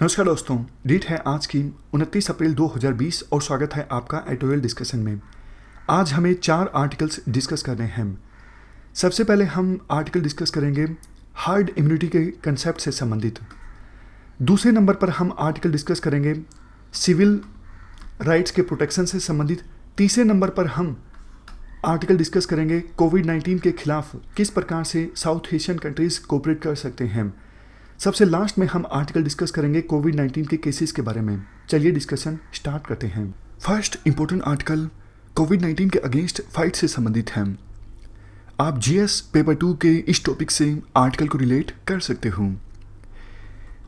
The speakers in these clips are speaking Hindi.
नमस्कार दोस्तों, डेट है आज की 29 अप्रैल 2020 और स्वागत है आपका एडिटोरियल डिस्कशन में। आज हमें 4 आर्टिकल्स डिस्कस करने हैं। सबसे पहले हम आर्टिकल डिस्कस करेंगे हार्ड इम्यूनिटी के कंसेप्ट से संबंधित। दूसरे नंबर पर हम आर्टिकल डिस्कस करेंगे सिविल राइट्स के प्रोटेक्शन से संबंधित। तीसरे नंबर पर हम आर्टिकल डिस्कस करेंगे कोविड-19 के खिलाफ किस प्रकार से साउथ एशियन कंट्रीज कोऑपरेट कर सकते हैं। सबसे लास्ट में हम आर्टिकल डिस्कस करेंगे कोविड-19 के केसेस के बारे में। चलिए डिस्कशन स्टार्ट करते हैं। फर्स्ट इंपॉर्टेंट आर्टिकल कोविड-19 के अगेंस्ट फाइट से संबंधित है। आप जीएस पेपर 2 के इस टॉपिक से आर्टिकल को रिलेट कर सकते हो।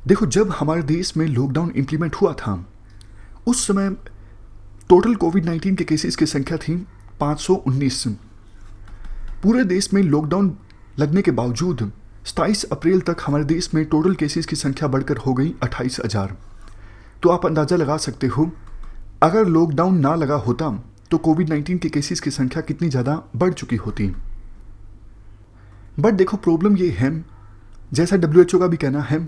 देखो, जब हमारे देश में लॉकडाउन इंप्लीमेंट हुआ था उस समय टोटल कोविड-19 के केसेस की संख्या थी 519। पूरे देश में लॉकडाउन लगने के बावजूद 27 अप्रैल तक हमारे देश में टोटल केसेस की संख्या बढ़कर हो गई 28,000। तो आप अंदाज़ा लगा सकते हो अगर लॉकडाउन ना लगा होता तो कोविड-19 के केसेस की संख्या कितनी ज़्यादा बढ़ चुकी होती। बट देखो, प्रॉब्लम ये है, जैसा WHO का भी कहना है,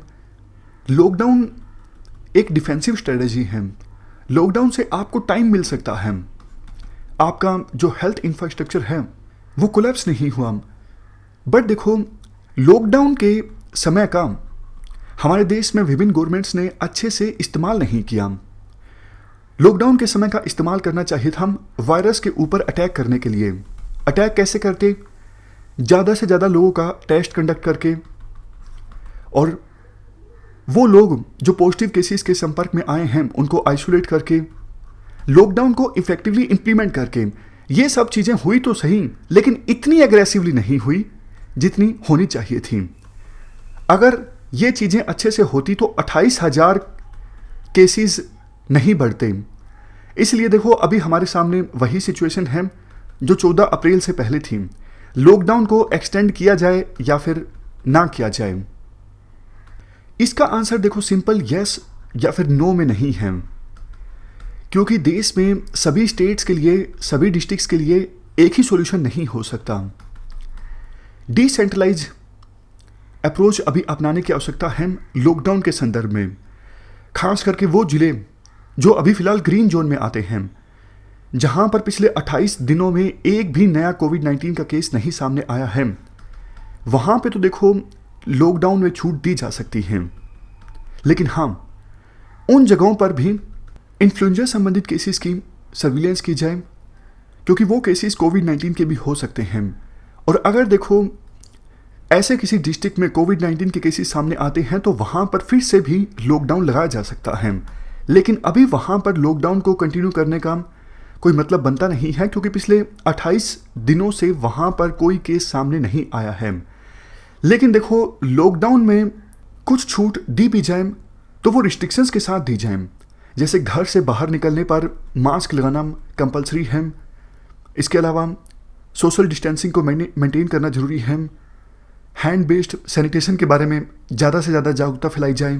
लॉकडाउन एक डिफेंसिव स्ट्रेटजी है। लॉकडाउन से आपको टाइम मिल सकता है, आपका जो हेल्थ इंफ्रास्ट्रक्चर है वो कोलैप्स नहीं हुआ। बट देखो, लॉकडाउन के समय का हमारे देश में विभिन्न गवर्नमेंट्स ने अच्छे से इस्तेमाल नहीं किया। लॉकडाउन के समय का इस्तेमाल करना चाहिए था वायरस के ऊपर अटैक करने के लिए। अटैक कैसे करते? ज़्यादा से ज़्यादा लोगों का टेस्ट कंडक्ट करके, और वो लोग जो पॉजिटिव केसेस के संपर्क में आए हैं उनको आइसोलेट करके, लॉकडाउन को इफेक्टिवली इंप्लीमेंट करके। ये सब चीज़ें हुई तो सही, लेकिन इतनी एग्रेसिवली नहीं हुई जितनी होनी चाहिए थी। अगर ये चीज़ें अच्छे से होती तो 28,000 केसेस नहीं बढ़ते। इसलिए देखो, अभी हमारे सामने वही सिचुएशन है जो 14 अप्रैल से पहले थी। लॉकडाउन को एक्सटेंड किया जाए या फिर ना किया जाए। इसका आंसर देखो सिंपल यस या फिर नो में नहीं है, क्योंकि देश में सभी स्टेट्स के लिए, सभी डिस्ट्रिक्ट्स के लिए एक ही सॉल्यूशन नहीं हो सकता। डिसेंट्रलाइज अप्रोच अभी अपनाने की आवश्यकता है लॉकडाउन के संदर्भ में, खास करके वो जिले जो अभी फिलहाल ग्रीन जोन में आते हैं, जहां पर पिछले 28 दिनों में एक भी नया कोविड-19 का केस नहीं सामने आया है। वहां पे तो देखो लॉकडाउन में छूट दी जा सकती है, लेकिन हाँ, उन जगहों पर भी इन्फ्लुएंजा संबंधित केसेस की सर्विलेंस की जाए, क्योंकि वो केसेस कोविड-19 के भी हो सकते हैं। और अगर देखो ऐसे किसी डिस्ट्रिक्ट में कोविड-19 के केसेस सामने आते हैं तो वहाँ पर फिर से भी लॉकडाउन लगाया जा सकता है। लेकिन अभी वहाँ पर लॉकडाउन को कंटिन्यू करने का कोई मतलब बनता नहीं है, क्योंकि पिछले 28 दिनों से वहाँ पर कोई केस सामने नहीं आया है। लेकिन देखो, लॉकडाउन में कुछ छूट दी भी जाए तो वो रिस्ट्रिक्शंस के साथ दी जाए। जैसे घर से बाहर निकलने पर मास्क लगाना कंपलसरी है। इसके अलावा सोशल डिस्टेंसिंग को मेंटेन करना जरूरी है। हैंड बेस्ड सैनिटेशन के बारे में ज़्यादा से ज़्यादा जागरूकता फैलाई जाए।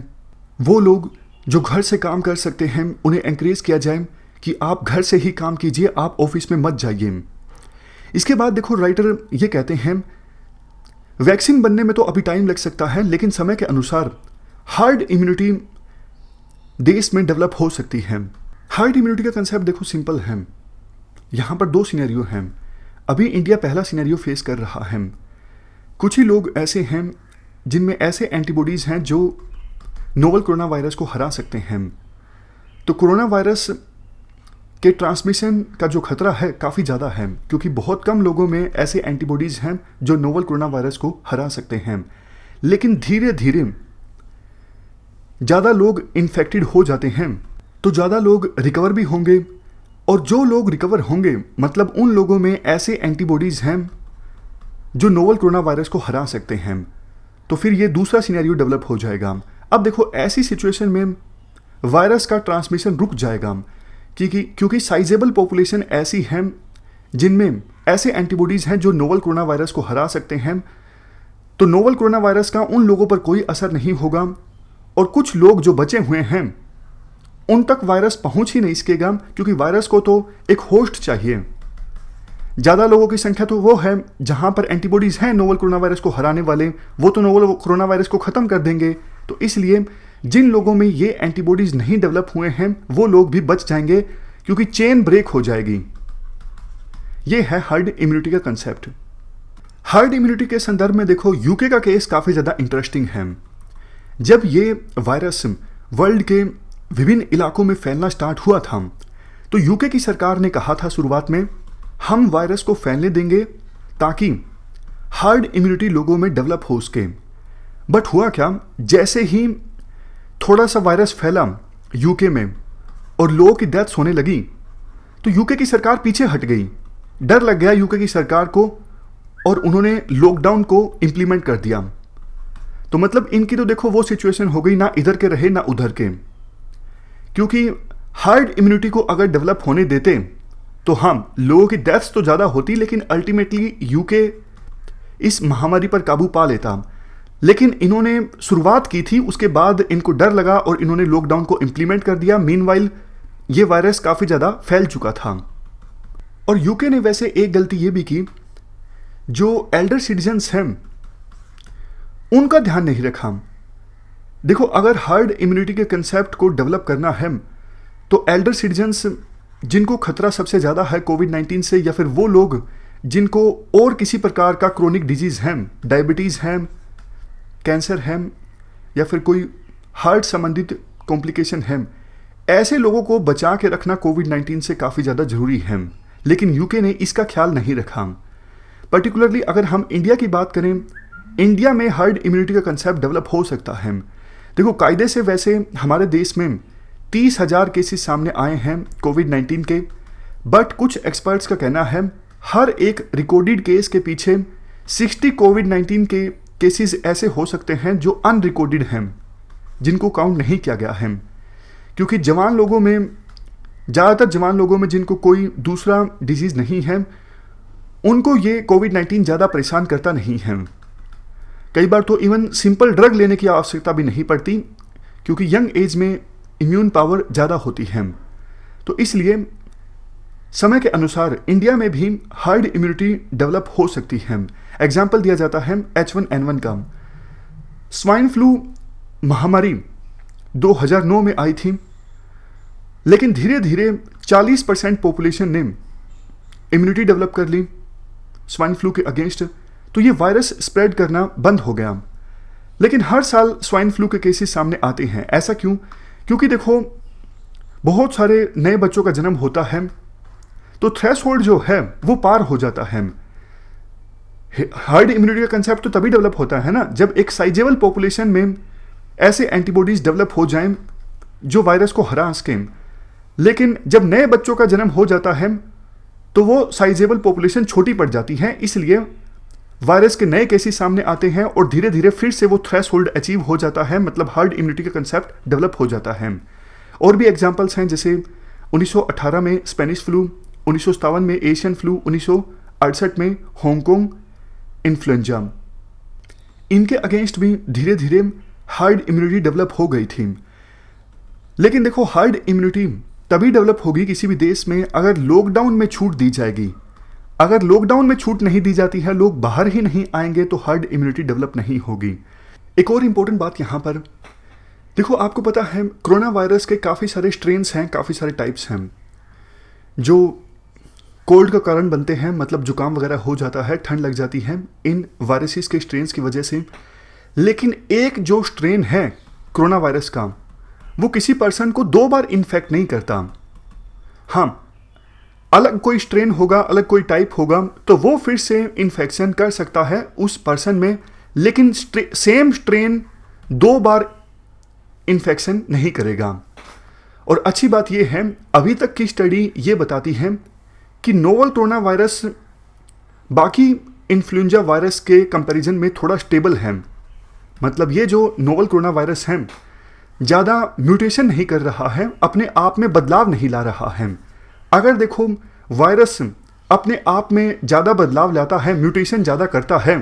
वो लोग जो घर से काम कर सकते हैं उन्हें एनकरेज किया जाए कि आप घर से ही काम कीजिए, आप ऑफिस में मत जाइए। इसके बाद देखो, राइटर ये कहते हैं वैक्सीन बनने में तो अभी टाइम लग सकता है, लेकिन समय के अनुसार हार्ड इम्यूनिटी देश में डेवलप हो सकती है। हार्ड इम्यूनिटी का कंसेप्ट देखो सिंपल है। यहाँ पर 2 सिनेरियो हैं। अभी इंडिया पहला सिनेरियो फेस कर रहा है। कुछ ही लोग ऐसे हैं जिनमें ऐसे एंटीबॉडीज़ हैं जो नोवल कोरोना वायरस को हरा सकते हैं। तो कोरोना वायरस के ट्रांसमिशन का जो खतरा है काफ़ी ज़्यादा है, क्योंकि बहुत कम लोगों में ऐसे एंटीबॉडीज़ हैं जो नोवल कोरोना वायरस को हरा सकते हैं। लेकिन धीरे धीरे ज़्यादा लोग इन्फेक्टेड हो जाते हैं तो ज़्यादा लोग रिकवर भी होंगे, और जो लोग रिकवर होंगे मतलब उन लोगों में ऐसे एंटीबॉडीज़ हैं जो नोवल कोरोना वायरस को हरा सकते हैं। तो फिर ये दूसरा सिनेरियो डेवलप हो जाएगा। अब देखो, ऐसी सिचुएशन में वायरस का ट्रांसमिशन रुक जाएगा, क्योंकि साइजेबल पॉपुलेशन ऐसी है जिनमें ऐसे एंटीबॉडीज़ हैं जो नोवल कोरोना वायरस को हरा सकते हैं। तो नोवल कोरोना वायरस का उन लोगों पर कोई असर नहीं होगा, और कुछ लोग जो बचे हुए हैं उन तक वायरस पहुंच ही नहीं सकेगा, क्योंकि वायरस को तो एक होस्ट चाहिए। ज़्यादा लोगों की संख्या तो वो है जहां पर एंटीबॉडीज़ हैं नोवल कोरोना वायरस को हराने वाले, वो तो नोवल कोरोना वायरस को ख़त्म कर देंगे। तो इसलिए जिन लोगों में ये एंटीबॉडीज नहीं डेवलप हुए हैं वो लोग भी बच जाएंगे क्योंकि चेन ब्रेक हो जाएगी। ये है हर्ड इम्यूनिटी का कंसेप्ट। हर्ड इम्यूनिटी के संदर्भ में देखो, यूके का केस काफ़ी ज़्यादा इंटरेस्टिंग है। जब ये वायरस वर्ल्ड के विभिन्न इलाकों में फैलना स्टार्ट हुआ था तो यूके की सरकार ने कहा था शुरुआत में, हम वायरस को फैलने देंगे ताकि हर्ड इम्यूनिटी लोगों में डेवलप हो सके। बट हुआ क्या, जैसे ही थोड़ा सा वायरस फैला यूके में और लोगों की डेथ्स होने लगी तो यूके की सरकार पीछे हट गई। डर लग गया यूके की सरकार को और उन्होंने लॉकडाउन को इम्प्लीमेंट कर दिया। तो मतलब इनकी तो देखो वो सिचुएशन हो गई, ना इधर के रहे ना उधर के। क्योंकि हर्ड इम्यूनिटी को अगर डेवलप होने देते तो हम लोगों की डेथ्स तो ज़्यादा होती, लेकिन अल्टीमेटली यूके इस महामारी पर काबू पा लेता। लेकिन इन्होंने शुरुआत की थी, उसके बाद इनको डर लगा और इन्होंने लॉकडाउन को इम्प्लीमेंट कर दिया। मीनवाइल ये वायरस काफ़ी ज़्यादा फैल चुका था। और यूके ने वैसे एक गलती ये भी की, जो एल्डर सिटीजन्स हैं उनका ध्यान नहीं रखा। देखो, अगर हर्ड इम्यूनिटी के कंसेप्ट को डेवलप करना है तो एल्डर सिटीजन्स जिनको खतरा सबसे ज़्यादा है कोविड-19 से, या फिर वो लोग जिनको और किसी प्रकार का क्रोनिक डिजीज़ है, डायबिटीज़ है, कैंसर है, या फिर कोई हार्ट संबंधित कॉम्प्लिकेशन है, ऐसे लोगों को बचा के रखना कोविड-19 से काफ़ी ज़्यादा ज़रूरी है। लेकिन यूके ने इसका ख्याल नहीं रखा। पर्टिकुलरली अगर हम इंडिया की बात करें, इंडिया में हर्ड इम्यूनिटी का कंसेप्ट डेवलप हो सकता है। देखो, कायदे से वैसे हमारे देश में 30,000 केसेस सामने आए हैं कोविड-19 के, बट कुछ एक्सपर्ट्स का कहना है हर एक रिकॉर्डेड केस के पीछे 60 कोविड-19 के केसेस ऐसे हो सकते हैं जो अनरिकॉर्डेड हैं, जिनको काउंट नहीं किया गया है। क्योंकि जवान लोगों में, ज़्यादातर जवान लोगों में जिनको कोई दूसरा डिजीज़ नहीं है, उनको ये कोविड-19 ज़्यादा परेशान करता नहीं है। कई बार तो इवन सिंपल ड्रग लेने की आवश्यकता भी नहीं पड़ती, क्योंकि यंग एज में इम्यून पावर ज़्यादा होती है। तो इसलिए समय के अनुसार इंडिया में भी हर्ड इम्यूनिटी डेवलप हो सकती है। एग्जाम्पल दिया जाता है H1N1 का। स्वाइन फ्लू महामारी 2009 में आई थी, लेकिन धीरे धीरे 40% पॉपुलेशन ने इम्यूनिटी डेवलप कर ली स्वाइन फ्लू के अगेंस्ट, तो ये वायरस स्प्रेड करना बंद हो गया। लेकिन हर साल स्वाइन फ्लू के केसेस सामने आते हैं। ऐसा क्यों? क्योंकि देखो, बहुत सारे नए बच्चों का जन्म होता है तो थ्रेशोल्ड जो है वो पार हो जाता है। हर्ड इम्यूनिटी का कंसेप्ट तो तभी डेवलप होता है ना, जब एक साइजेबल पॉपुलेशन में ऐसे एंटीबॉडीज डेवलप हो जाएं जो वायरस को हरा सकें। लेकिन जब नए बच्चों का जन्म हो जाता है तो वो साइजेबल पॉपुलेशन छोटी पड़ जाती है, इसलिए वायरस के नए केसेस सामने आते हैं और धीरे धीरे फिर से वो थ्रेशोल्ड अचीव हो जाता है, मतलब हर्ड इम्यूनिटी का कंसेप्ट डेवलप हो जाता है। और भी एग्जांपल्स हैं, जैसे 1918 में स्पेनिश फ्लू, 1957 में एशियन फ्लू, 1968 में हांगकांग इन्फ्लुएंजा। इनके अगेंस्ट भी धीरे धीरे हर्ड इम्यूनिटी डेवलप हो गई थी। लेकिन देखो, हर्ड इम्यूनिटी तभी डेवलप होगी किसी भी देश में अगर लॉकडाउन में छूट दी जाएगी। अगर लॉकडाउन में छूट नहीं दी जाती है, लोग बाहर ही नहीं आएंगे, तो हर्ड इम्यूनिटी डेवलप नहीं होगी। एक और इम्पोर्टेंट बात यहाँ पर देखो, आपको पता है कोरोना वायरस के काफ़ी सारे स्ट्रेन्स हैं, काफ़ी सारे टाइप्स हैं जो कोल्ड का कारण बनते हैं, मतलब जुकाम वगैरह हो जाता है, ठंड लग जाती है इन वायरसेस के स्ट्रेन्स की वजह से। लेकिन एक जो स्ट्रेन है कोरोना वायरस का, वो किसी पर्सन को 2 बार इन्फेक्ट नहीं करता। हाँ, अलग कोई स्ट्रेन होगा, अलग कोई टाइप होगा, तो वो फिर से इन्फेक्शन कर सकता है उस पर्सन में, लेकिन सेम स्ट्रेन 2 बार इन्फेक्शन नहीं करेगा। और अच्छी बात यह है, अभी तक की स्टडी ये बताती है कि नोवल कोरोना वायरस बाकी इन्फ्लुएंजा वायरस के कंपैरिजन में थोड़ा स्टेबल है। मतलब ये जो नोवल कोरोना वायरस है, ज़्यादा म्यूटेशन नहीं कर रहा है, अपने आप में बदलाव नहीं ला रहा है। अगर देखो, वायरस अपने आप में ज़्यादा बदलाव लाता है, म्यूटेशन ज़्यादा करता है,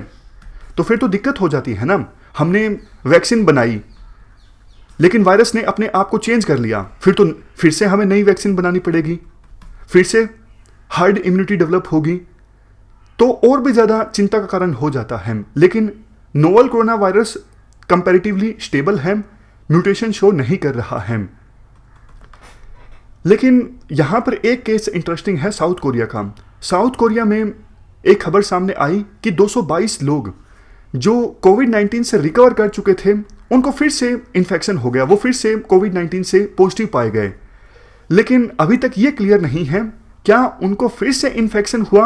तो फिर तो दिक्कत हो जाती है ना। हमने वैक्सीन बनाई, लेकिन वायरस ने अपने आप को चेंज कर लिया, फिर से हमें नई वैक्सीन बनानी पड़ेगी, फिर से हर्ड इम्यूनिटी डेवलप होगी, तो और भी ज़्यादा चिंता का कारण हो जाता है। लेकिन novel corona virus comparatively stable है, म्यूटेशन शो नहीं कर रहा है। लेकिन यहां पर एक केस इंटरेस्टिंग है साउथ कोरिया का। साउथ कोरिया में एक खबर सामने आई कि 222 लोग जो कोविड-19 से रिकवर कर चुके थे उनको फिर से इन्फेक्शन हो गया, वो फिर से कोविड-19 से पॉजिटिव पाए गए। लेकिन अभी तक ये क्लियर नहीं है क्या उनको फिर से इन्फेक्शन हुआ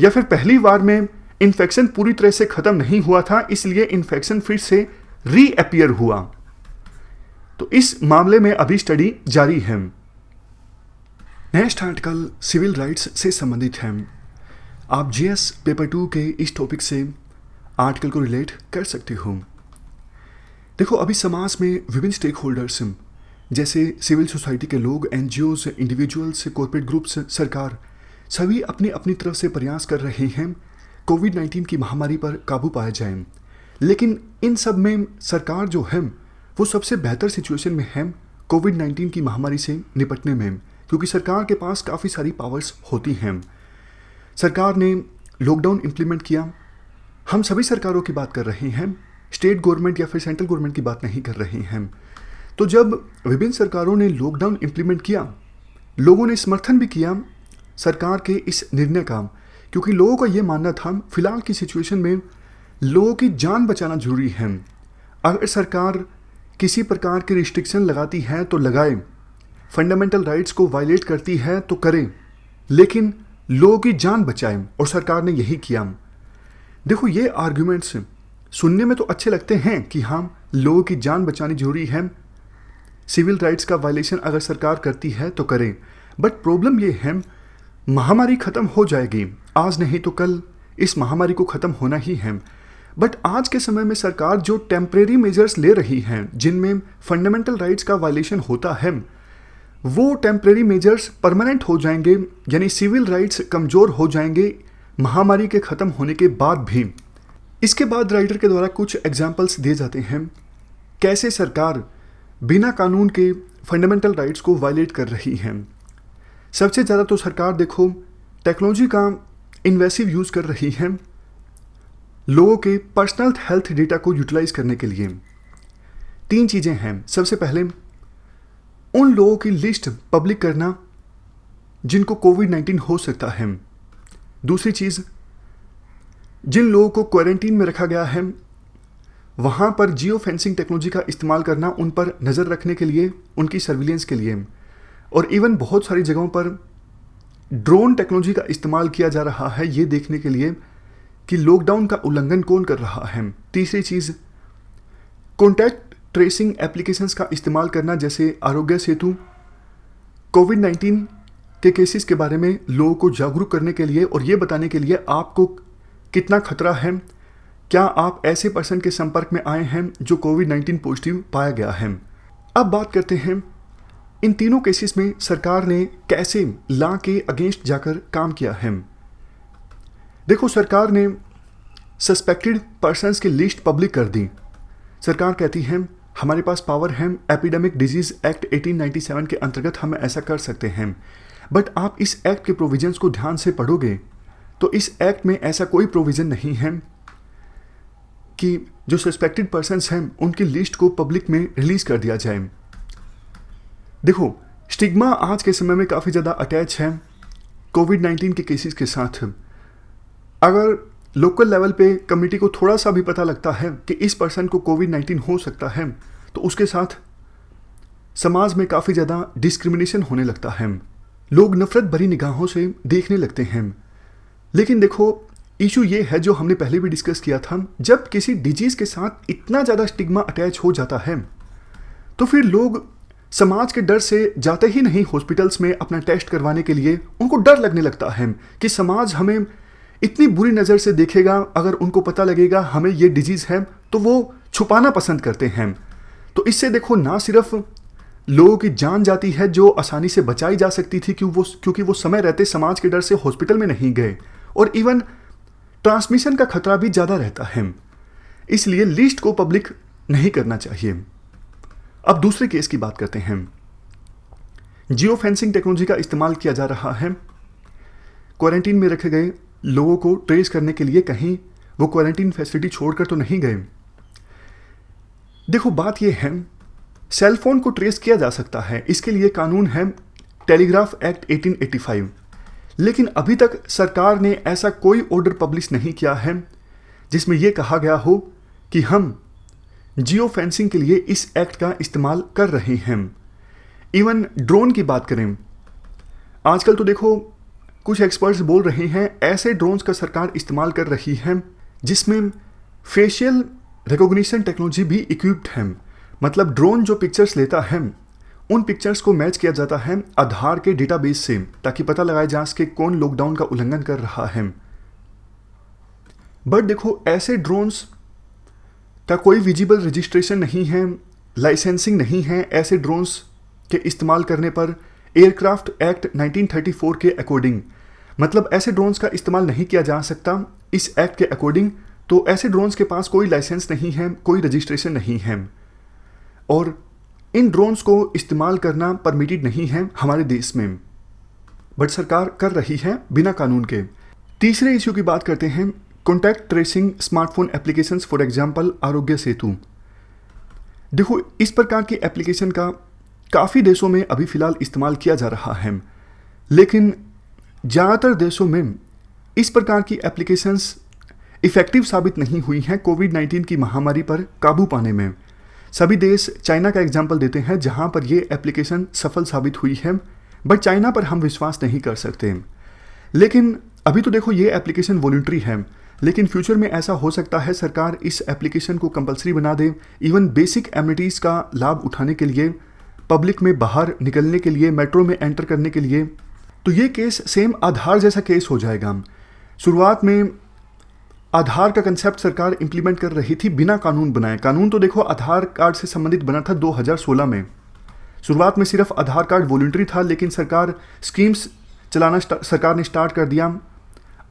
या फिर पहली बार में इन्फेक्शन पूरी तरह से खत्म नहीं हुआ था, इसलिए इन्फेक्शन फिर से रीअपियर हुआ। तो इस मामले में अभी स्टडी जारी है। नेक्स्ट आर्टिकल सिविल राइट्स से संबंधित है। आप जीएस पेपर 2 के इस टॉपिक से आर्टिकल को रिलेट कर सकते हो। देखो, अभी समाज में विभिन्न स्टेक होल्डर्स जैसे सिविल सोसाइटी के लोग, एनजीओज, इंडिविजुअल्स, कॉर्पोरेट ग्रुप्स, सरकार, सभी अपनी अपनी तरफ से प्रयास कर रहे हैं कोविड-19 की महामारी पर काबू पाया जाए। लेकिन इन सब में सरकार जो है वो सबसे बेहतर सिचुएशन में है कोविड-19 की महामारी से निपटने में, क्योंकि सरकार के पास काफ़ी सारी पावर्स होती हैं। सरकार ने लॉकडाउन इम्प्लीमेंट किया। हम सभी सरकारों की बात कर रहे हैं, स्टेट गवर्नमेंट या फिर सेंट्रल गवर्नमेंट की बात नहीं कर रहे हैं। तो जब विभिन्न सरकारों ने लॉकडाउन इम्प्लीमेंट किया, लोगों ने समर्थन भी किया सरकार के इस निर्णय का, क्योंकि लोगों का ये मानना था फिलहाल की सिचुएशन में लोगों की जान बचाना जरूरी है। अगर सरकार किसी प्रकार की रिस्ट्रिक्शन लगाती है तो लगाए, फंडामेंटल राइट्स को वायलेट करती है तो करे, लेकिन लोगों की जान बचाए, और सरकार ने यही किया। देखो, ये आर्ग्यूमेंट्स सुनने में तो अच्छे लगते हैं कि हाँ, लोगों की जान बचानी जरूरी है, सिविल राइट्स का वायलेशन अगर सरकार करती है तो करे। बट प्रॉब्लम ये है, महामारी खत्म हो जाएगी, आज नहीं तो कल इस महामारी को खत्म होना ही है। बट आज के समय में सरकार जो टेम्परेरी मेजर्स ले रही हैं जिनमें फंडामेंटल राइट्स का वायलेशन होता है, वो टेम्परेरी मेजर्स परमानेंट हो जाएंगे, यानी सिविल राइट्स कमज़ोर हो जाएंगे महामारी के ख़त्म होने के बाद भी। इसके बाद राइटर के द्वारा कुछ एग्जाम्पल्स दिए जाते हैं कैसे सरकार बिना कानून के फंडामेंटल राइट्स को वायलेट कर रही है। सबसे ज़्यादा तो सरकार देखो टेक्नोलॉजी का इन्वेसिव यूज़ कर रही है लोगों के पर्सनल हेल्थ डेटा को यूटिलाइज करने के लिए। 3 चीज़ें हैं। सबसे पहले उन लोगों की लिस्ट पब्लिक करना जिनको कोविड-19 हो सकता है। दूसरी चीज़, जिन लोगों को क्वारंटीन में रखा गया है वहाँ पर जियो फेंसिंग टेक्नोलॉजी का इस्तेमाल करना, उन पर नज़र रखने के लिए, उनकी सर्विलेंस के लिए। और इवन बहुत सारी जगहों पर ड्रोन टेक्नोलॉजी का इस्तेमाल किया जा रहा है ये देखने के लिए कि लॉकडाउन का उल्लंघन कौन कर रहा है। तीसरी चीज़, कॉन्टैक्ट ट्रेसिंग एप्लीकेशंस का इस्तेमाल करना, जैसे आरोग्य सेतु, कोविड-19 के केसेस के बारे में लोगों को जागरूक करने के लिए और ये बताने के लिए आपको कितना खतरा है, क्या आप ऐसे पर्सन के संपर्क में आए हैं जो कोविड-19 पॉजिटिव पाया गया है। अब बात करते हैं इन तीनों केसेस में सरकार ने कैसे लॉ के अगेंस्ट जाकर काम किया है। देखो, सरकार ने सस्पेक्टेड पर्सन्स की लिस्ट पब्लिक कर दी। सरकार कहती है हमारे पास पावर है, एपिडेमिक डिजीज़ एक्ट 1897 के अंतर्गत हम ऐसा कर सकते हैं। बट आप इस एक्ट के प्रोविजंस को ध्यान से पढ़ोगे तो इस एक्ट में ऐसा कोई प्रोविज़न नहीं है कि जो सस्पेक्टेड पर्सन्स हैं उनकी लिस्ट को पब्लिक में रिलीज़ कर दिया जाए। देखो, स्टिग्मा आज के समय में काफ़ी ज़्यादा अटैच है कोविड-19 के केसेस के साथ। अगर लोकल लेवल पे कमेटी को थोड़ा सा भी पता लगता है कि इस पर्सन को कोविड-19 हो सकता है तो उसके साथ समाज में काफ़ी ज़्यादा डिस्क्रिमिनेशन होने लगता है। लोग नफ़रत भरी निगाहों से देखने लगते हैं। लेकिन देखो, इशू ये है जो हमने पहले भी डिस्कस किया था, जब किसी डिजीज़ के साथ इतना ज़्यादा स्टिग्मा अटैच हो जाता है तो फिर लोग समाज के डर से जाते ही नहीं हॉस्पिटल्स में अपना टेस्ट करवाने के लिए। उनको डर लगने लगता है कि समाज हमें इतनी बुरी नज़र से देखेगा, अगर उनको पता लगेगा हमें ये डिजीज़ है तो वो छुपाना पसंद करते हैं। तो इससे देखो, ना सिर्फ लोगों की जान जाती है जो आसानी से बचाई जा सकती थी क्योंकि वो समय रहते समाज के डर से हॉस्पिटल में नहीं गए, और इवन ट्रांसमिशन का खतरा भी ज़्यादा रहता है। इसलिए लिस्ट को पब्लिक नहीं करना चाहिए। अब दूसरे केस की बात करते हैं। जियो फेंसिंग टेक्नोलॉजी का इस्तेमाल किया जा रहा है क्वारंटीन में रखे गए लोगों को ट्रेस करने के लिए। कहीं वो क्वारंटीन फैसिलिटी छोड़कर तो नहीं गए। देखो, बात यह है सेल फोन को ट्रेस किया जा सकता है, इसके लिए कानून है टेलीग्राफ एक्ट 1885। लेकिन अभी तक सरकार ने ऐसा कोई ऑर्डर पब्लिश नहीं किया है जिसमें यह कहा गया हो कि हम जियो फेंसिंग के लिए इस एक्ट का इस्तेमाल कर रहे हैं। इवन ड्रोन की बात करें, आजकल तो देखो कुछ एक्सपर्ट्स बोल रहे हैं ऐसे ड्रोन्स का सरकार इस्तेमाल कर रही है जिसमें फेशियल रिकॉग्निशन टेक्नोलॉजी भी इक्विप्ड है। मतलब ड्रोन जो पिक्चर्स लेता है उन पिक्चर्स को मैच किया जाता है आधार के डेटाबेस से, ताकि पता लगाया जा सके कौन लॉकडाउन का उल्लंघन कर रहा है। बट देखो ऐसे ड्रोन्स का कोई विजिबल रजिस्ट्रेशन नहीं है, लाइसेंसिंग नहीं है। ऐसे ड्रोन्स के इस्तेमाल करने पर एयरक्राफ्ट एक्ट 1934 के अकॉर्डिंग, मतलब ऐसे ड्रोन्स का इस्तेमाल नहीं किया जा सकता इस एक्ट के अकॉर्डिंग। तो ऐसे ड्रोन्स के पास कोई लाइसेंस नहीं है, कोई रजिस्ट्रेशन नहीं है और इन ड्रोन्स को इस्तेमाल करना परमिटेड नहीं है हमारे देश में, बट सरकार कर रही है बिना कानून के। तीसरे इश्यू की बात करते हैं, contact tracing smartphone applications, for example Aarogya Setu. देखो इस प्रकार की एप्लीकेशन का काफ़ी देशों में अभी फ़िलहाल इस्तेमाल किया जा रहा है, लेकिन ज़्यादातर देशों में इस प्रकार की एप्लीकेशंस इफ़ेक्टिव साबित नहीं हुई हैं कोविड-19 की महामारी पर काबू पाने में। सभी देश चाइना का एग्जाम्पल देते हैं जहां पर ये एप्लीकेशन सफल साबित हुई है, बट चाइना पर हम विश्वास नहीं कर सकते। लेकिन अभी तो देखो ये एप्लीकेशन वॉलंटरी है, लेकिन फ्यूचर में ऐसा हो सकता है सरकार इस एप्लीकेशन को कंपलसरी बना दे। इवन बेसिक एमिनिटीज़ का लाभ उठाने के लिए, पब्लिक में बाहर निकलने के लिए, मेट्रो में एंटर करने के लिए, तो ये केस सेम आधार जैसा केस हो जाएगा। शुरुआत में आधार का कंसेप्ट सरकार इंप्लीमेंट कर रही थी बिना कानून बनाए। कानून तो देखो आधार कार्ड से संबंधित बना था 2016 में। शुरुआत में सिर्फ आधार कार्ड वॉलंटरी था, लेकिन सरकार स्कीम्स चलाना सरकार ने स्टार्ट कर दिया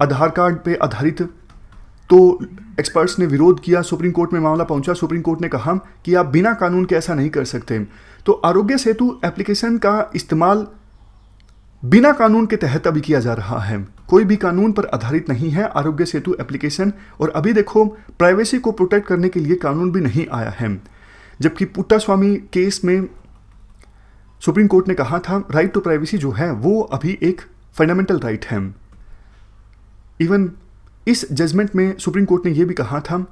आधार कार्ड पे आधारित। तो एक्सपर्ट्स ने विरोध किया, सुप्रीम कोर्ट में मामला पहुंचा। सुप्रीम कोर्ट ने कहा कि आप बिना कानून के ऐसा नहीं कर सकते। तो आरोग्य सेतु एप्लीकेशन का इस्तेमाल बिना कानून के तहत अभी किया जा रहा है, कोई भी कानून पर आधारित नहीं है आरोग्य सेतु एप्लीकेशन। और अभी देखो प्राइवेसी को प्रोटेक्ट करने के लिए कानून भी नहीं आया है, जबकि पुट्टास्वामी केस में सुप्रीम कोर्ट ने कहा था राइट टू प्राइवेसी जो है वो अभी एक फंडामेंटल राइट है। इवन इस जजमेंट में सुप्रीम कोर्ट ने यह भी कहा था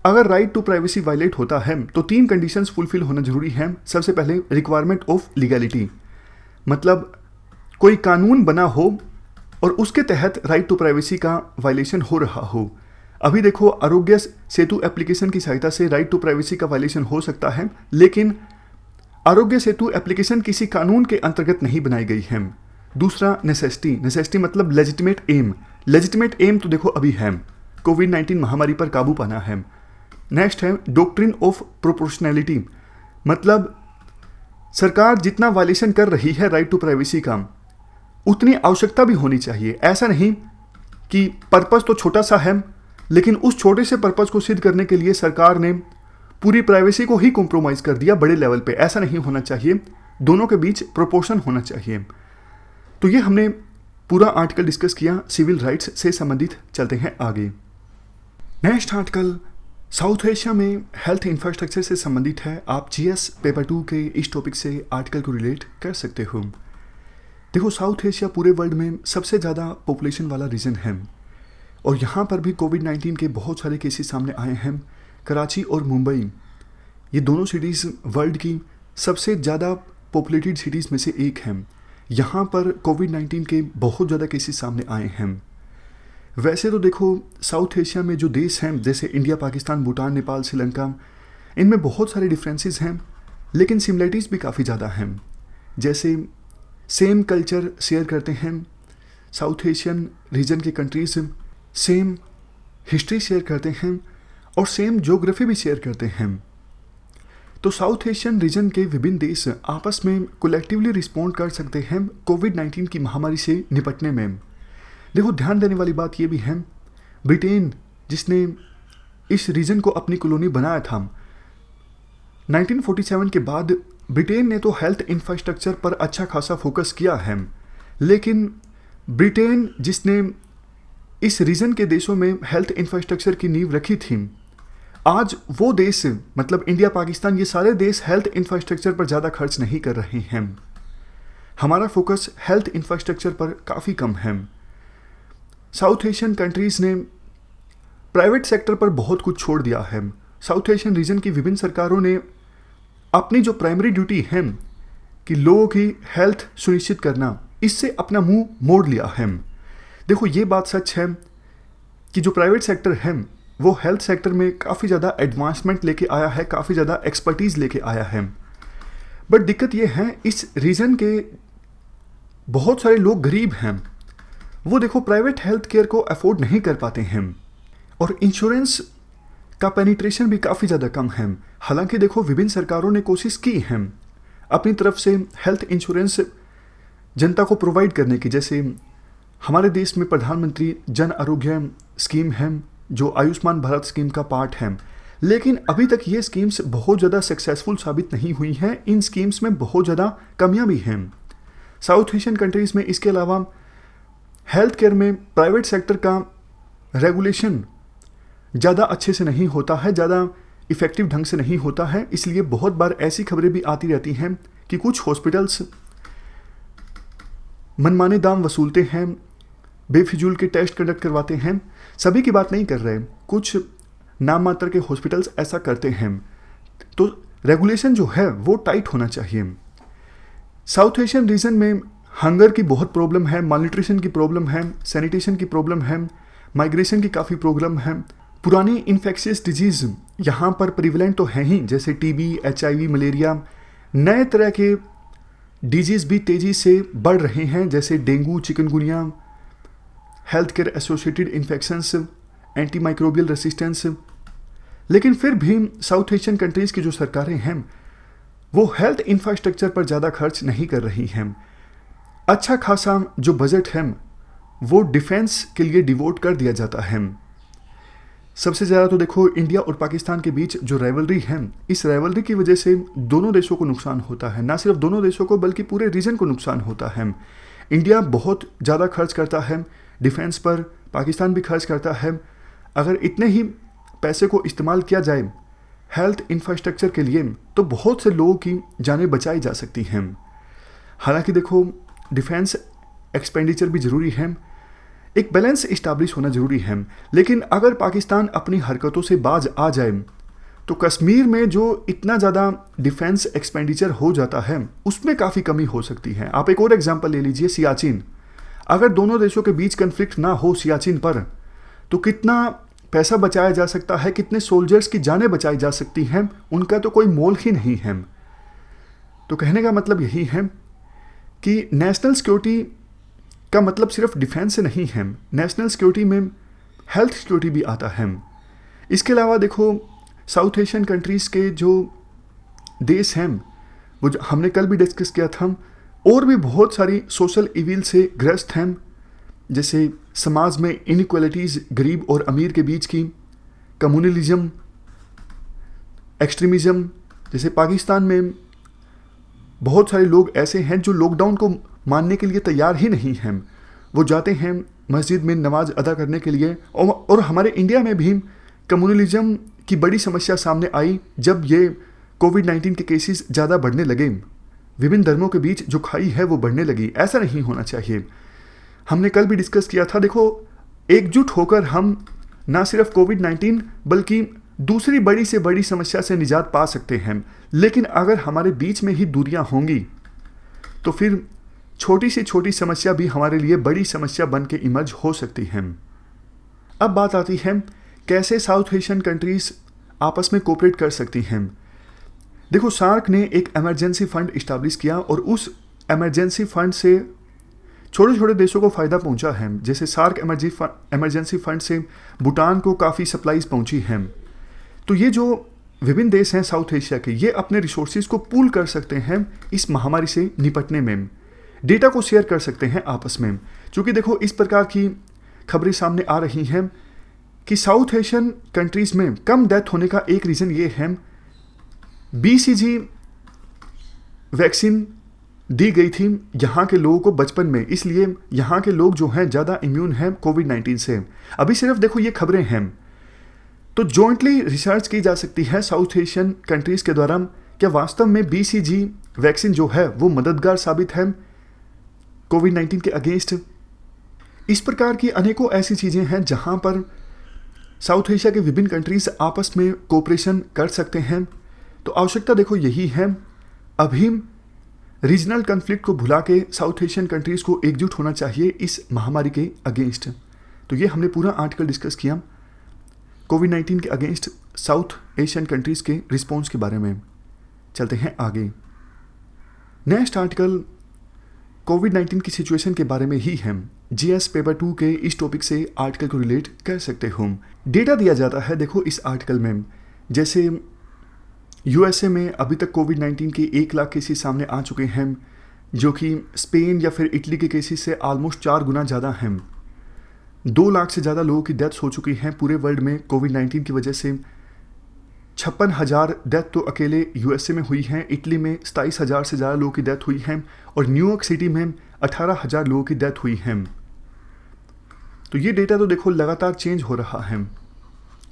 अगर राइट टू प्राइवेसी वायलेट होता है तो 3 कंडीशंस फुलफिल होना जरूरी है। सबसे पहले रिक्वायरमेंट ऑफ लीगैलिटी, मतलब कोई कानून बना हो और उसके तहत राइट टू प्राइवेसी का वायलेशन हो रहा हो। अभी देखो आरोग्य सेतु एप्लीकेशन की सहायता से राइट टू प्राइवेसी का वायलेशन हो सकता है, लेकिन आरोग्य सेतु एप्लीकेशन किसी कानून के अंतर्गत नहीं बनाई गई है। दूसरा नेसेसिटी मतलब लेजिटिमेट एम। लेजिटिमेट एम तो देखो अभी है कोविड-19 महामारी पर काबू पाना है। नेक्स्ट है डॉक्ट्रिन ऑफ प्रोपोर्शनैलिटी, मतलब सरकार जितना वायलेशन कर रही है राइट टू प्राइवेसी का उतनी आवश्यकता भी होनी चाहिए। ऐसा नहीं कि पर्पस तो छोटा सा है, लेकिन उस छोटे से पर्पस को सिद्ध करने के लिए सरकार ने पूरी प्राइवेसी को ही कॉम्प्रोमाइज़ कर दिया बड़े लेवल पे। ऐसा नहीं होना चाहिए, दोनों के बीच प्रोपोर्शन होना चाहिए। तो ये हमने पूरा आर्टिकल डिस्कस किया सिविल राइट्स से संबंधित। चलते हैं आगे। नेक्स्ट आर्टिकल साउथ एशिया में हेल्थ इंफ्रास्ट्रक्चर से संबंधित है। आप जीएस पेपर 2 के इस टॉपिक से आर्टिकल को रिलेट कर सकते हो। देखो साउथ एशिया पूरे वर्ल्ड में सबसे ज़्यादा पॉपुलेशन वाला रीजन है और यहाँ पर भी कोविड-19 के बहुत सारे केसेस सामने आए हैं। कराची और मुंबई ये दोनों सिटीज़ वर्ल्ड की सबसे ज़्यादा पॉपुलेटेड सिटीज़ में से एक हैं। यहाँ पर कोविड-19 के बहुत ज़्यादा केसेस सामने आए हैं। वैसे तो देखो साउथ एशिया में जो देश हैं जैसे इंडिया, पाकिस्तान, भूटान, नेपाल, श्रीलंका, इनमें बहुत सारे डिफरेंसेस हैं, लेकिन सिमिलरिटीज़ भी काफ़ी ज़्यादा हैं। जैसे सेम कल्चर शेयर करते हैं साउथ एशियन रीजन के कंट्रीज़, सेम हिस्ट्री शेयर करते हैं और सेम ज्योग्राफी भी शेयर करते हैं। तो साउथ एशियन रीजन के विभिन्न देश आपस में कोलेक्टिवली रिस्पॉन्ड कर सकते हैं कोविड-19 की महामारी से निपटने में। देखो ध्यान देने वाली बात यह भी है, ब्रिटेन जिसने इस रीजन को अपनी कॉलोनी बनाया था 1947 के बाद, ब्रिटेन ने तो हेल्थ इंफ्रास्ट्रक्चर पर अच्छा खासा फोकस किया है, लेकिन ब्रिटेन जिसने इस रीजन के देशों में हेल्थ इंफ्रास्ट्रक्चर की नींव रखी थी, आज वो देश मतलब इंडिया, पाकिस्तान, ये सारे देश हेल्थ इंफ्रास्ट्रक्चर पर ज़्यादा खर्च नहीं कर रहे हैं। हमारा फोकस हेल्थ इंफ्रास्ट्रक्चर पर काफ़ी कम है। साउथ एशियन कंट्रीज़ ने प्राइवेट सेक्टर पर बहुत कुछ छोड़ दिया है। साउथ एशियन रीजन की विभिन्न सरकारों ने अपनी जो प्राइमरी ड्यूटी है कि लोगों की हेल्थ सुनिश्चित करना, इससे अपना मुंह मोड़ लिया है। देखो, ये बात सच है कि जो प्राइवेट सेक्टर है वो हेल्थ सेक्टर में काफ़ी ज़्यादा एडवांसमेंट लेके आया है, काफ़ी ज़्यादा एक्सपर्टीज़ लेके आया है। बट दिक्कत ये है, इस रीजन के बहुत सारे लोग गरीब हैं। वो देखो प्राइवेट हेल्थ केयर को अफोर्ड नहीं कर पाते हैं और इंश्योरेंस का पेनिट्रेशन भी काफ़ी ज़्यादा कम है। हालांकि देखो, विभिन्न सरकारों ने कोशिश की है अपनी तरफ से हेल्थ इंश्योरेंस जनता को प्रोवाइड करने की। जैसे हमारे देश में प्रधानमंत्री जन आरोग्य स्कीम है जो आयुष्मान भारत स्कीम का पार्ट है, लेकिन अभी तक ये स्कीम्स बहुत ज़्यादा सक्सेसफुल साबित नहीं हुई हैं। इन स्कीम्स में बहुत ज़्यादा कमियां भी हैं। साउथ एशियन कंट्रीज़ में इसके अलावा हेल्थ केयर में प्राइवेट सेक्टर का रेगुलेशन ज़्यादा अच्छे से नहीं होता है, ज़्यादा इफ़ेक्टिव ढंग से नहीं होता है। इसलिए बहुत बार ऐसी खबरें भी आती रहती हैं कि कुछ हॉस्पिटल्स मनमाने दाम वसूलते हैं, बेफिजूल के टेस्ट कंडक्ट करवाते हैं। सभी की बात नहीं कर रहे, कुछ नाम मात्र के हॉस्पिटल्स ऐसा करते हैं। तो रेगुलेशन जो है वो टाइट होना चाहिए। साउथ एशियन रीजन में हंगर की बहुत प्रॉब्लम है, मालन्यूट्रिशन की प्रॉब्लम है, सैनिटेशन की प्रॉब्लम है, माइग्रेशन की काफ़ी प्रॉब्लम है। पुरानी इन्फेक्शियस डिजीज़ यहाँ पर प्रिवेलेंट तो हैं ही, जैसे टीबी, HIV, मलेरिया। नए तरह के डिजीज़ भी तेज़ी से बढ़ रहे हैं, जैसे dengue, chikungunya, health care associated infections, anti microbial resistance. लेकिन फिर भी साउथ एशियन कंट्रीज़ की जो सरकारें हैं वो हेल्थ इंफ्रास्ट्रक्चर पर ज़्यादा खर्च नहीं कर रही हैं। अच्छा खासा जो बजट है वो डिफेंस के लिए डिवोट कर दिया जाता है। सबसे ज़्यादा तो देखो, इंडिया और पाकिस्तान के बीच जो राइवलरी है, इस राइवलरी की वजह से दोनों देशों को नुकसान होता है। ना सिर्फ दोनों देशों को बल्कि पूरे रीजन को नुकसान होता है। इंडिया बहुत ज़्यादा खर्च करता है डिफेंस पर, पाकिस्तान भी खर्च करता है। अगर इतने ही पैसे को इस्तेमाल किया जाए हेल्थ इंफ्रास्ट्रक्चर के लिए तो बहुत से लोगों की जानें बचाई जा सकती हैं। हालांकि देखो, डिफेंस एक्सपेंडिचर भी ज़रूरी है, एक बैलेंस इस्टाब्लिश होना ज़रूरी है। लेकिन अगर पाकिस्तान अपनी हरकतों से बाज आ जाए तो कश्मीर में जो इतना ज़्यादा डिफेंस एक्सपेंडिचर हो जाता है उसमें काफ़ी कमी हो सकती है। आप एक और एग्जांपल ले लीजिए, सियाचिन। अगर दोनों देशों के बीच कन्फ्लिक्ट ना हो सियाचिन पर, तो कितना पैसा बचाया जा सकता है, कितने सोल्जर्स की जानें बचाई जा सकती हैं, उनका तो कोई मोल ही नहीं है। तो कहने का मतलब यही है कि नेशनल सिक्योरिटी का मतलब सिर्फ डिफेंस से नहीं है, नेशनल सिक्योरिटी में हेल्थ सिक्योरिटी भी आता है। इसके अलावा देखो, साउथ एशियन कंट्रीज़ के जो देश हैं वो हमने कल भी डिस्कस किया था, और भी बहुत सारी सोशल इविल से ग्रस्त हैं, जैसे समाज में इनइक्वालिटीज़, गरीब और अमीर के बीच की, कम्युनलिज्म, एक्सट्रीमिज़म। जैसे पाकिस्तान में बहुत सारे लोग ऐसे हैं जो लॉकडाउन को मानने के लिए तैयार ही नहीं हैं। वो जाते हैं मस्जिद में नमाज अदा करने के लिए। और हमारे इंडिया में भी कम्युनलिज्म की बड़ी समस्या सामने आई जब ये कोविड-19 के केसेस ज़्यादा बढ़ने लगे। विभिन्न धर्मों के बीच जो खाई है वो बढ़ने लगी। ऐसा नहीं होना चाहिए। हमने कल भी डिस्कस किया था, देखो, एकजुट होकर हम ना सिर्फ कोविड-19 बल्कि दूसरी बड़ी से बड़ी समस्या से निजात पा सकते हैं। लेकिन अगर हमारे बीच में ही दूरियां होंगी तो फिर छोटी से छोटी समस्या भी हमारे लिए बड़ी समस्या बन के इमर्ज हो सकती है। अब बात आती है कैसे साउथ एशियन कंट्रीज आपस में कोऑपरेट कर सकती हैं। देखो, सार्क ने एक इमरजेंसी फंड इस्टेब्लिश किया और उस इमरजेंसी फंड से छोटे छोटे देशों को फ़ायदा पहुंचा है। जैसे सार्क इमरजेंसी फंड से भूटान को काफ़ी सप्लाईज पहुंची हैं। तो ये जो विभिन्न देश हैं साउथ एशिया के, ये अपने रिसोर्सेज को पूल कर सकते हैं इस महामारी से निपटने में, डेटा को शेयर कर सकते हैं आपस में। क्योंकि देखो, इस प्रकार की खबरें सामने आ रही हैं कि साउथ एशियन कंट्रीज़ में कम डेथ होने का एक रीज़न ये है, BCG वैक्सीन दी गई थी यहाँ के लोगों को बचपन में, इसलिए यहाँ के लोग जो हैं ज़्यादा इम्यून हैं कोविड-19 से। अभी सिर्फ देखो ये खबरें हैं, तो जॉइंटली रिसर्च की जा सकती है साउथ एशियन कंट्रीज़ के द्वारा, क्या वास्तव में BCG वैक्सीन जो है वो मददगार साबित है कोविड-19 के अगेंस्ट। इस प्रकार की अनेकों ऐसी चीज़ें हैं जहां पर साउथ एशिया के विभिन्न कंट्रीज आपस में कोऑपरेशन कर सकते हैं। तो आवश्यकता देखो यही है, अभी रीजनल कन्फ्लिक्ट को भुला के साउथ एशियन कंट्रीज़ को एकजुट होना चाहिए इस महामारी के अगेंस्ट। तो ये हमने पूरा आर्टिकल डिस्कस किया कोविड-19 के अगेंस्ट साउथ एशियन कंट्रीज़ के रिस्पॉन्स के बारे में। चलते हैं आगे। नेक्स्ट आर्टिकल कोविड-19 की सिचुएशन के बारे में ही है। GS पेपर 2 के इस टॉपिक से आर्टिकल को रिलेट कर सकते हो। डेटा दिया जाता है देखो इस आर्टिकल में, जैसे USA में अभी तक कोविड-19 के 1 लाख केसेस सामने आ चुके हैं, जो कि स्पेन या फिर इटली के केसेस से ऑलमोस्ट 4 गुना ज़्यादा हैं। 2 लाख से ज़्यादा लोगों की डेथ्स हो चुकी हैं पूरे वर्ल्ड में कोविड-19 की वजह से। 56,000 डेथ तो अकेले USA में हुई हैं, इटली में 27,000 से ज़्यादा लोगों की डेथ हुई हैं और न्यूयॉर्क सिटी में 18,000 लोगों की डेथ हुई हैं। तो ये डेटा तो देखो लगातार चेंज हो रहा है,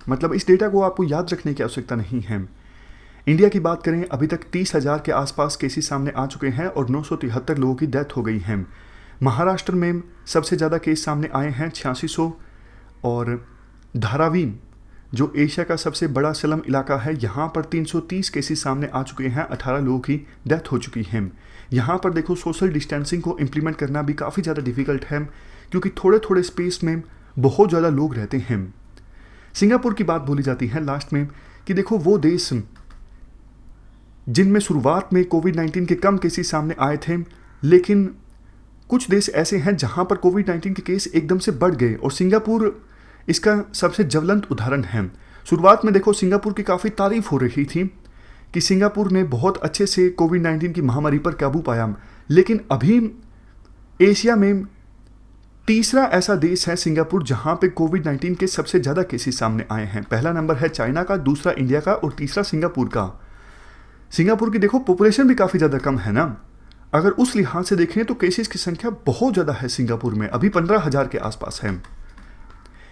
मतलब इस डेटा को आपको याद रखने की आवश्यकता नहीं है। इंडिया की बात करें, अभी तक 30,000 के आसपास केसेस सामने आ चुके हैं और 973 लोगों की डेथ हो गई हैं। महाराष्ट्र में सबसे ज़्यादा केस सामने आए हैं 8600, और धारावी जो एशिया का सबसे बड़ा स्लम इलाका है, यहाँ पर 330 केसेस सामने आ चुके हैं, 18 लोगों की डेथ हो चुकी है। यहाँ पर देखो सोशल डिस्टेंसिंग को इम्प्लीमेंट करना भी काफ़ी ज़्यादा डिफ़िकल्ट है, क्योंकि थोड़े थोड़े स्पेस में बहुत ज़्यादा लोग रहते हैं। सिंगापुर की बात बोली जाती है लास्ट में कि देखो वो देश जिनमें शुरुआत में कोविड-19 के कम केसेस सामने आए थे, लेकिन कुछ देश ऐसे हैं जहां पर कोविड-19 के केस एकदम से बढ़ गए, और सिंगापुर इसका सबसे ज्वलंत उदाहरण है। शुरुआत में देखो सिंगापुर की काफ़ी तारीफ हो रही थी कि सिंगापुर ने बहुत अच्छे से कोविड-19 की महामारी पर काबू पाया, लेकिन अभी एशिया में तीसरा ऐसा देश है सिंगापुर जहां पे कोविड-19 के सबसे ज़्यादा केसेस सामने आए हैं। पहला नंबर है चाइना का, दूसरा इंडिया का और तीसरा सिंगापुर का। सिंगापुर की देखो पॉपुलेशन भी काफ़ी ज़्यादा कम है ना, अगर उस लिहाज से देखें तो केसेस की संख्या बहुत ज़्यादा है सिंगापुर में, अभी 15,000 के आसपास है।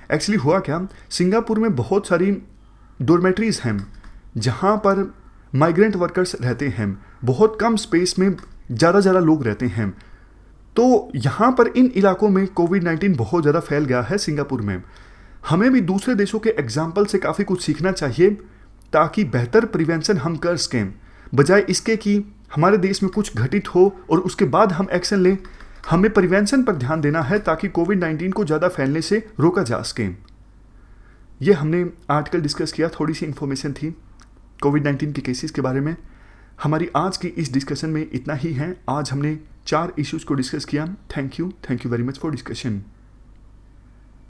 एक्चुअली हुआ क्या, सिंगापुर में बहुत सारी डॉर्मेटरीज हैं जहां पर माइग्रेंट वर्कर्स रहते हैं, बहुत कम स्पेस में ज़्यादा लोग रहते हैं। तो यहाँ पर इन इलाकों में कोविड-19 बहुत ज़्यादा फैल गया है सिंगापुर में। हमें भी दूसरे देशों के एग्जाम्पल से काफ़ी कुछ सीखना चाहिए, ताकि बेहतर प्रिवेंशन हम कर सकें, बजाय इसके कि हमारे देश में कुछ घटित हो और उसके बाद हम एक्शन लें। हमें प्रिवेंशन पर ध्यान देना है ताकि कोविड-19 को ज़्यादा फैलने से रोका जा सके। ये हमने आर्टिकल डिस्कस किया, थोड़ी सी इन्फॉर्मेशन थी कोविड-19 के केसेस के बारे में। हमारी आज की इस डिस्कशन में इतना ही है। आज हमने 4 इश्यूज़ को डिस्कस किया। Thank you very much for discussion.